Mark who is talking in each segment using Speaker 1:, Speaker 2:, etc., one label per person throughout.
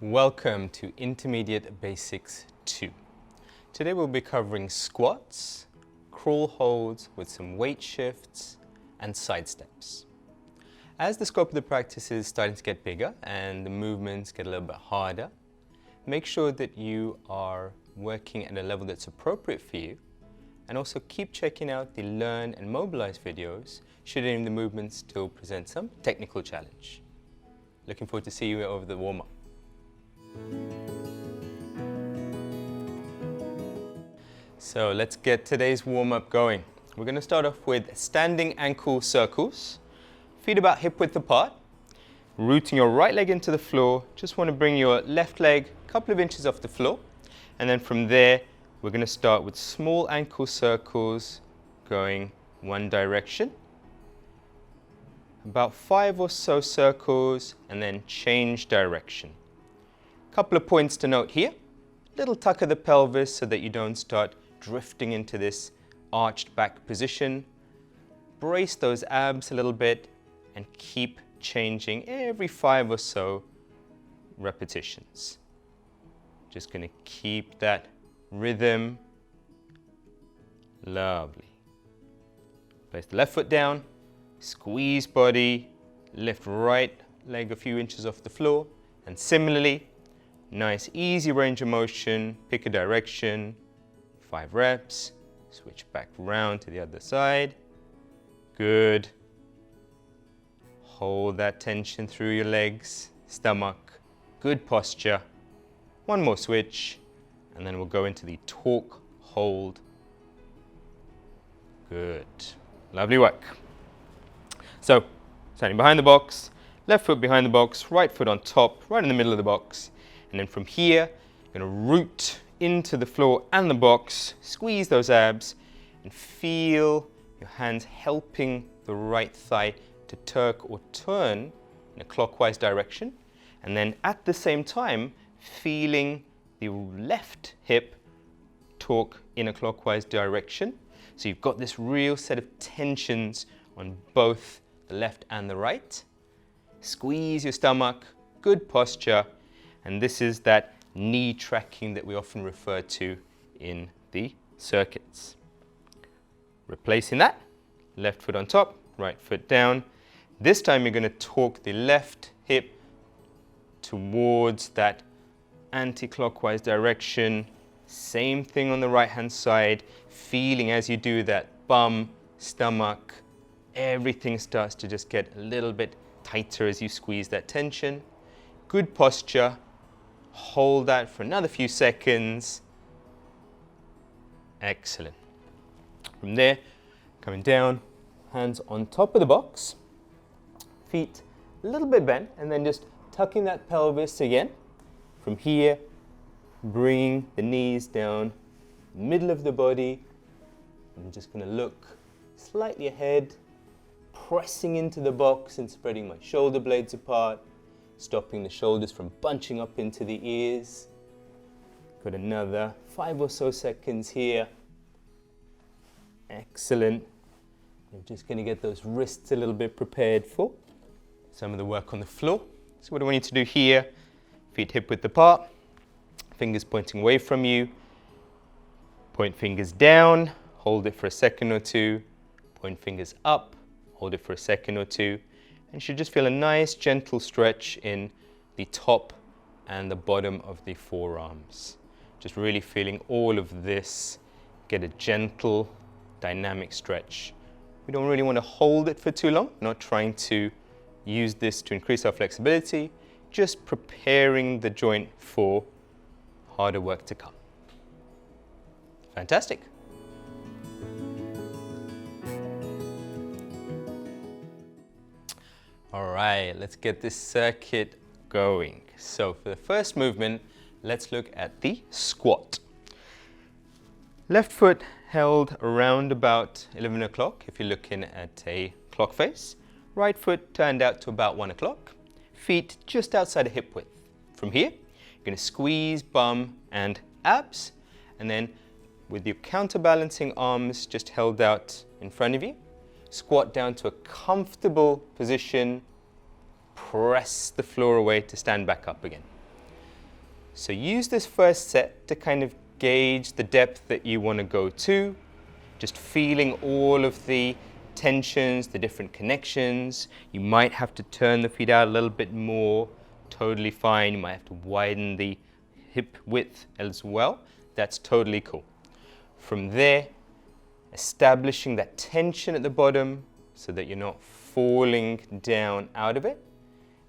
Speaker 1: Welcome to Intermediate Basics 2. Today we'll be covering squats, crawl holds with some weight shifts and side steps. As the scope of the practice is starting to get bigger and the movements get a little bit harder, make sure that you are working at a level that's appropriate for you, and also keep checking out the Learn and Mobilize videos should any of the movements still present some technical challenge. Looking forward to seeing you over the warm-up. So let's get today's warm-up going. We're going to start off with standing ankle circles, feet about hip width apart, rooting your right leg into the floor. Just want to bring your left leg a couple of inches off the floor, and then from there we're going to start with small ankle circles going one direction, about 5 or so circles, and then change direction. Couple of points to note here. Little tuck of the pelvis so that you don't start drifting into this arched back position. Brace those abs a little bit and keep changing every 5 or so repetitions. Just going to keep that rhythm. Lovely. Place the left foot down, squeeze body, lift right leg a few inches off the floor, and similarly, nice easy range of motion, pick a direction, 5 reps, switch back round to the other side. Good. Hold that tension through your legs, stomach, good posture. One more switch, and then we'll go into the torque hold. Good. Lovely work. So, standing behind the box, left foot behind the box, right foot on top, right in the middle of the box. And then from here, you're going to root into the floor and the box, squeeze those abs, and feel your hands helping the right thigh to tuck or turn in a clockwise direction. And then at the same time, feeling the left hip torque in a clockwise direction. So you've got this real set of tensions on both the left and the right. Squeeze your stomach, good posture. And this is that knee tracking that we often refer to in the circuits. Replacing that, left foot on top, right foot down. This time you're going to torque the left hip towards that anti-clockwise direction. Same thing on the right hand side, feeling as you do that bum, stomach, everything starts to just get a little bit tighter as you squeeze that tension. Good posture. Hold that for another few seconds. Excellent. From there, coming down, hands on top of the box, feet a little bit bent, and then just tucking that pelvis again. From here, bringing the knees down, middle of the body. I'm just going to look slightly ahead, pressing into the box and spreading my shoulder blades apart. Stopping the shoulders from bunching up into the ears. Got another 5 or so seconds here. Excellent. I'm just going to get those wrists a little bit prepared for some of the work on the floor. So what I want you to do here, feet hip width apart, fingers pointing away from you, point fingers down, hold it for a second or two, point fingers up, hold it for a second or two. And you should just feel a nice gentle stretch in the top and the bottom of the forearms. Just really feeling all of this, get a gentle dynamic stretch. We don't really want to hold it for too long, not trying to use this to increase our flexibility, just preparing the joint for harder work to come. Fantastic. All right, let's get this circuit going. So for the first movement, let's look at the squat. Left foot held around about 11 o'clock if you're looking at a clock face. Right foot turned out to about 1 o'clock. Feet just outside of hip width. From here, you're going to squeeze bum and abs, and then with your counterbalancing arms just held out in front of you, squat down to a comfortable position, press the floor away to stand back up again. So use this first set to kind of gauge the depth that you want to go to, just feeling all of the tensions, the different connections. You might have to turn the feet out a little bit more, totally fine. You might have to widen the hip width as well. That's totally cool. From there, establishing that tension at the bottom so that you're not falling down out of it,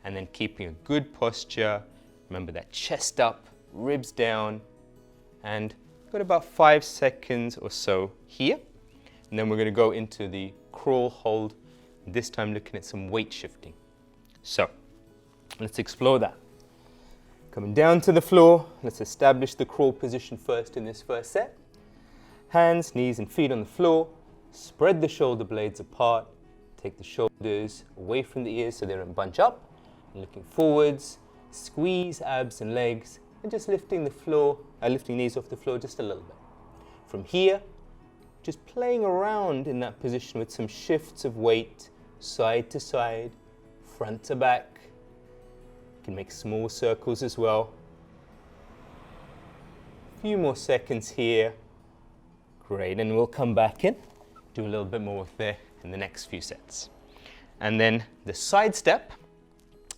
Speaker 1: and then keeping a good posture. Remember that chest up, ribs down, and got about 5 seconds or so here. And then we're going to go into the crawl hold, this time looking at some weight shifting. So let's explore that. Coming down to the floor, let's establish the crawl position first in this first set. Hands, knees and feet on the floor. Spread the shoulder blades apart. Take the shoulders away from the ears so they don't bunch up. And looking forwards, squeeze abs and legs, and just lifting knees off the floor just a little bit. From here, just playing around in that position with some shifts of weight, side to side, front to back. You can make small circles as well. A few more seconds here. Great, and we'll come back in, do a little bit more there in the next few sets. And then the side step,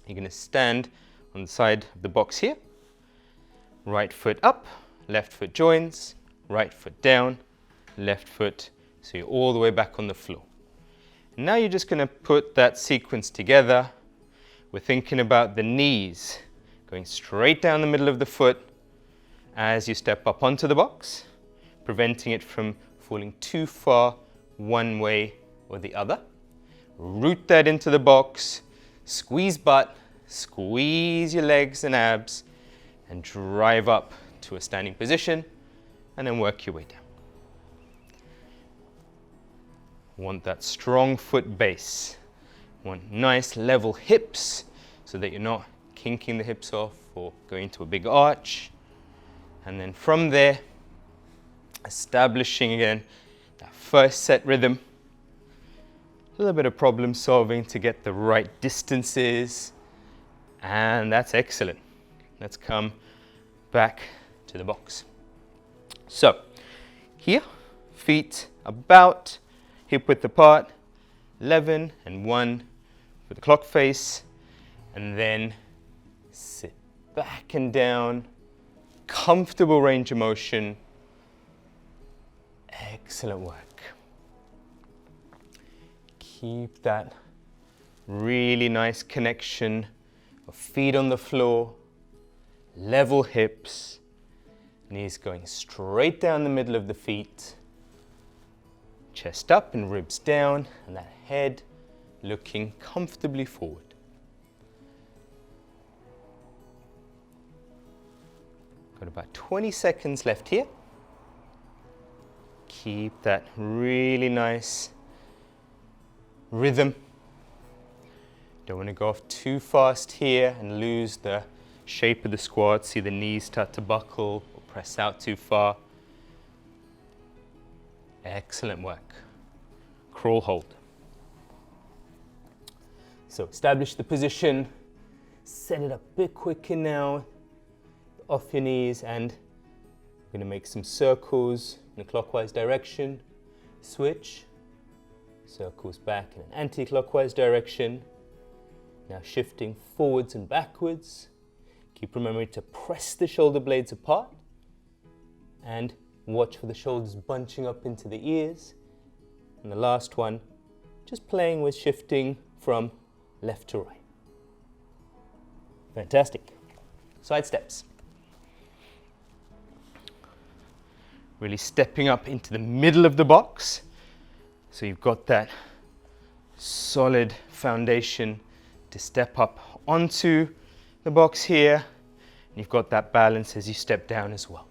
Speaker 1: you're going to stand on the side of the box here. Right foot up, left foot joins, right foot down, left foot, so you're all the way back on the floor. And now you're just going to put that sequence together. We're thinking about the knees going straight down the middle of the foot as you step up onto the box, preventing it from falling too far one way or the other. Root that into the box, squeeze butt, squeeze your legs and abs, and drive up to a standing position, and then work your way down. Want that strong foot base. Want nice level hips so that you're not kinking the hips off or going to a big arch. And then from there, establishing again that first set rhythm. A little bit of problem solving to get the right distances, and that's excellent. Let's come back to the box. So here, feet about hip width apart, 11 and 1 for the clock face, and then sit back and down, comfortable range of motion. Excellent work. Keep that really nice connection of feet on the floor, level hips, knees going straight down the middle of the feet, chest up and ribs down, and that head looking comfortably forward. Got about 20 seconds left here. Keep that really nice rhythm. Don't want to go off too fast here and lose the shape of the squat. See the knees start to buckle or press out too far. Excellent work. Crawl hold. So establish the position, set it up a bit quicker now, off your knees, and we're going to make some circles in a clockwise direction. Switch, circles back in an anti-clockwise direction. Now shifting forwards and backwards. Keep remembering to press the shoulder blades apart and watch for the shoulders bunching up into the ears. And the last one, just playing with shifting from left to right. Fantastic. Side steps. Really stepping up into the middle of the box. So you've got that solid foundation to step up onto the box here. And you've got that balance as you step down as well.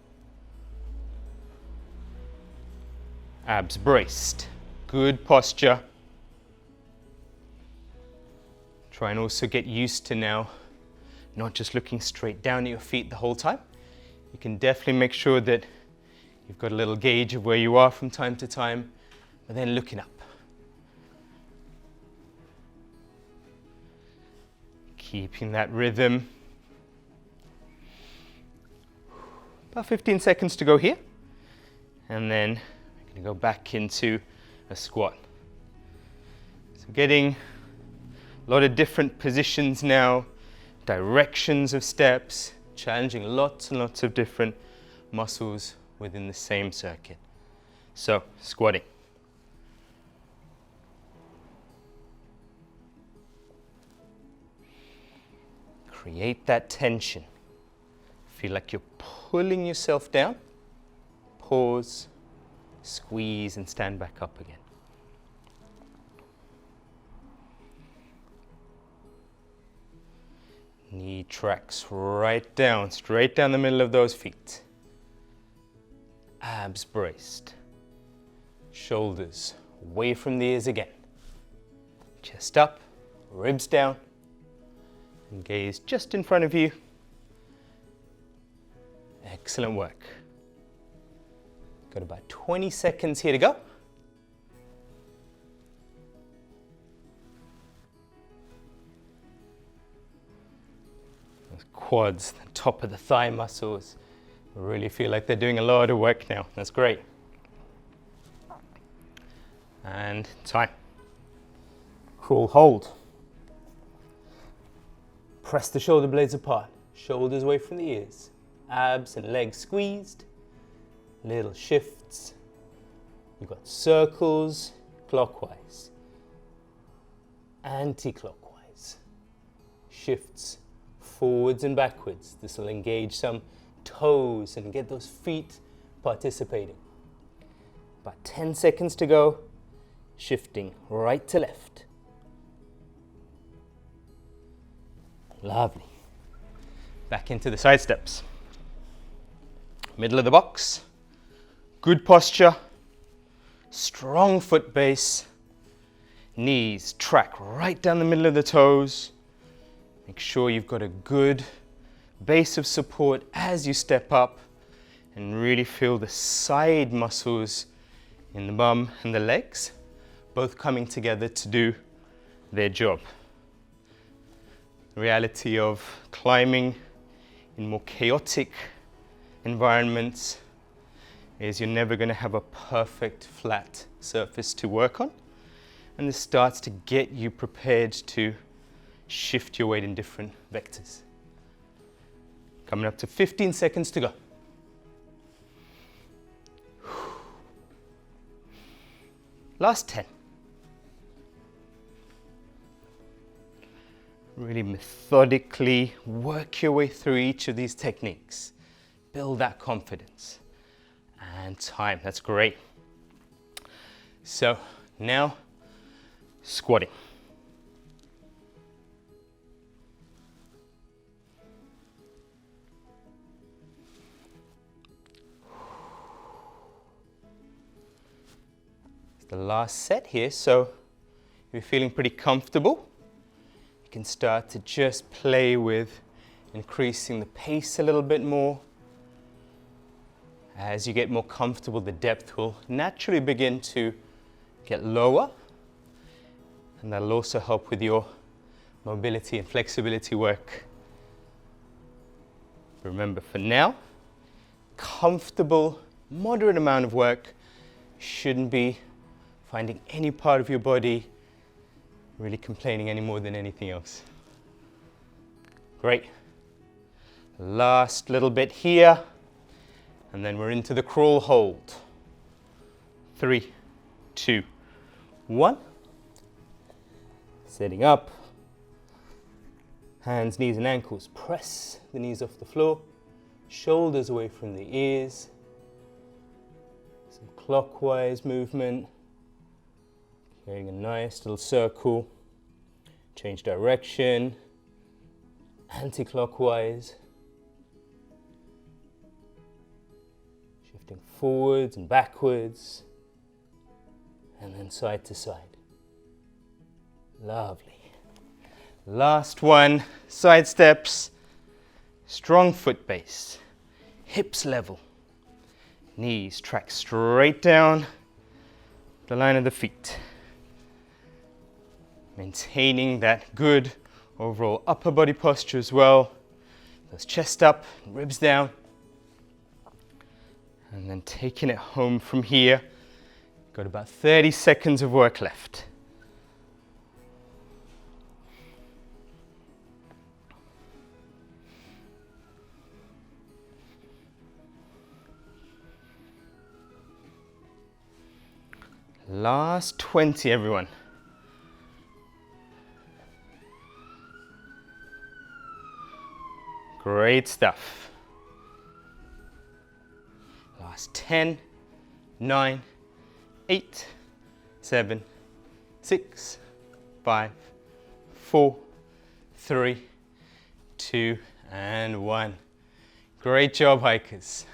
Speaker 1: Abs braced. Good posture. Try and also get used to now not just looking straight down at your feet the whole time. You can definitely make sure that you've got a little gauge of where you are from time to time, but then looking up. Keeping that rhythm. About 15 seconds to go here. And then we're going to go back into a squat. So getting a lot of different positions now, directions of steps, challenging lots and lots of different muscles within the same circuit. So, squatting. Create that tension. Feel like you're pulling yourself down. Pause, squeeze, and stand back up again. Knee tracks right down, straight down the middle of those feet. Abs braced. Shoulders away from the ears again. Chest up, ribs down, and gaze just in front of you. Excellent work. Got about 20 seconds here to go. Those quads, the top of the thigh muscles, really feel like they're doing a lot of work now. That's great. And time. Crawl hold. Press the shoulder blades apart, shoulders away from the ears, abs and legs squeezed, little shifts. You've got circles clockwise, anti-clockwise, shifts forwards and backwards. This will engage some toes and get those feet participating. About 10 seconds to go, shifting right to left. Lovely. Back into the side steps. Middle of the box. Good posture. Strong foot base. Knees track right down the middle of the toes. Make sure you've got a good base of support as you step up, and really feel the side muscles in the bum and the legs both coming together to do their job. The reality of climbing in more chaotic environments is you're never going to have a perfect flat surface to work on, and this starts to get you prepared to shift your weight in different vectors. Coming up to 15 seconds to go. Last 10. Really methodically work your way through each of these techniques. Build that confidence. And time, that's great. So now, squatting. It's the last set here, so if you're feeling pretty comfortable, you can start to just play with increasing the pace a little bit more. As you get more comfortable, the depth will naturally begin to get lower, and that'll also help with your mobility and flexibility work. Remember, for now, comfortable, moderate amount of work. Shouldn't be finding any part of your body really complaining any more than anything else. Great. Last little bit here, and then we're into the crawl hold. 3, 2, 1. Setting up. Hands, knees, and ankles. Press the knees off the floor. Shoulders away from the ears. Some clockwise movement. Creating a nice little circle. Change direction. Anti-clockwise. Shifting forwards and backwards. And then side to side. Lovely. Last one, side steps. Strong foot base. Hips level. Knees track straight down the line of the feet. Maintaining that good overall upper body posture as well. Those chest up, ribs down. And then taking it home from here. Got about 30 seconds of work left. Last 20, everyone. Great stuff. Last 10, 9, 8, 7, 6, 5, 4, 3, 2, and 1. Great job, hikers.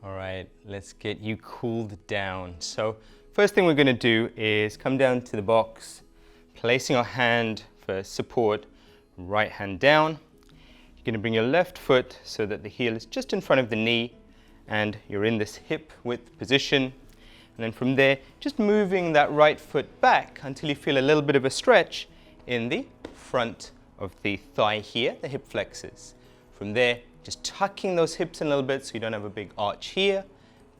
Speaker 1: All right, let's get you cooled down. So first thing we're going to do is come down to the box, placing our hand for support, right hand down. You're going to bring your left foot so that the heel is just in front of the knee and you're in this hip width position. And then from there, just moving that right foot back until you feel a little bit of a stretch in the front of the thigh here, the hip flexors. From there, just tucking those hips in a little bit so you don't have a big arch here,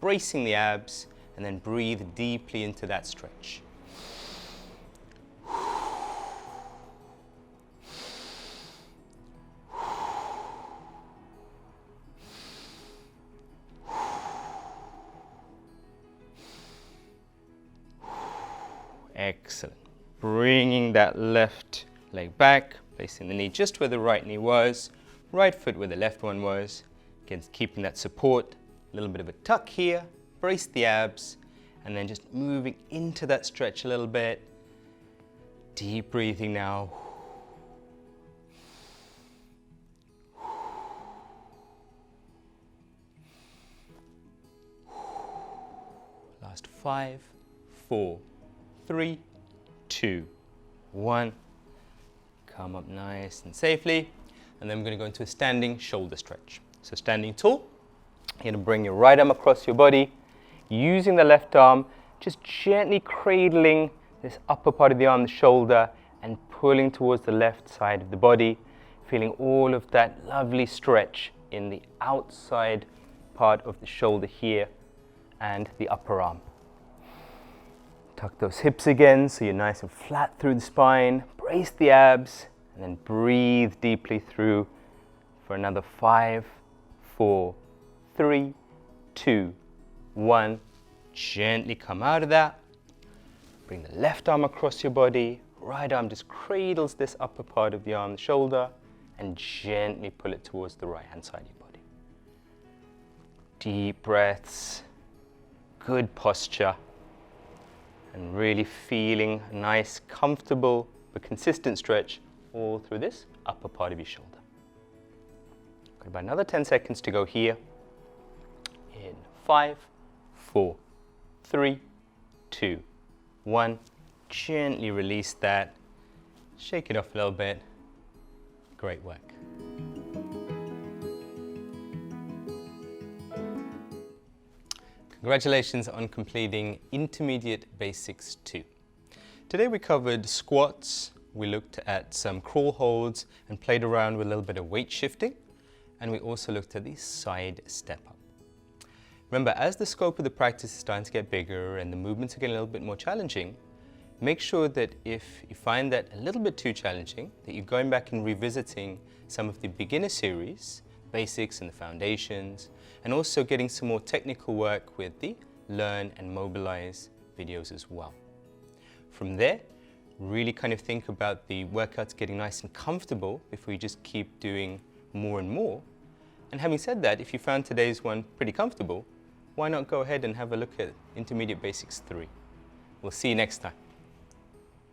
Speaker 1: bracing the abs, and then breathe deeply into that stretch. Excellent. Bringing that left leg back, placing the knee just where the right knee was, right foot where the left one was. Again, keeping that support, a little bit of a tuck here, brace the abs, and then just moving into that stretch a little bit. Deep breathing now. Last 5, 4, 3, 2, 1. Come up nice and safely. And then we're going to go into a standing shoulder stretch. So standing tall, you're going to bring your right arm across your body, using the left arm, just gently cradling this upper part of the arm, the shoulder, and pulling towards the left side of the body, feeling all of that lovely stretch in the outside part of the shoulder here and the upper arm. Tuck those hips again so you're nice and flat through the spine, brace the abs, and then breathe deeply through for another 5, 4, 3, 2, 1. Gently come out of that. Bring the left arm across your body. Right arm just cradles this upper part of the arm, the shoulder, and gently pull it towards the right hand side of your body. Deep breaths, good posture, and really feeling a nice, comfortable, but consistent stretch all through this upper part of your shoulder. Got about another 10 seconds to go here. In 5, 4, 3, 2, 1. Gently release that. Shake it off a little bit. Great work. Congratulations on completing Intermediate Basics 2. Today we covered squats, we looked at some crawl holds and played around with a little bit of weight shifting, and we also looked at the side step up. Remember, as the scope of the practice is starting to get bigger and the movements are getting a little bit more challenging, make sure that if you find that a little bit too challenging, that you're going back and revisiting some of the beginner series, basics and the foundations, and also getting some more technical work with the Learn and Mobilize videos as well. From there, really kind of think about the workouts getting nice and comfortable before you just keep doing more and more. And having said that, if you found today's one pretty comfortable, why not go ahead and have a look at Intermediate Basics 3. We'll see you next time.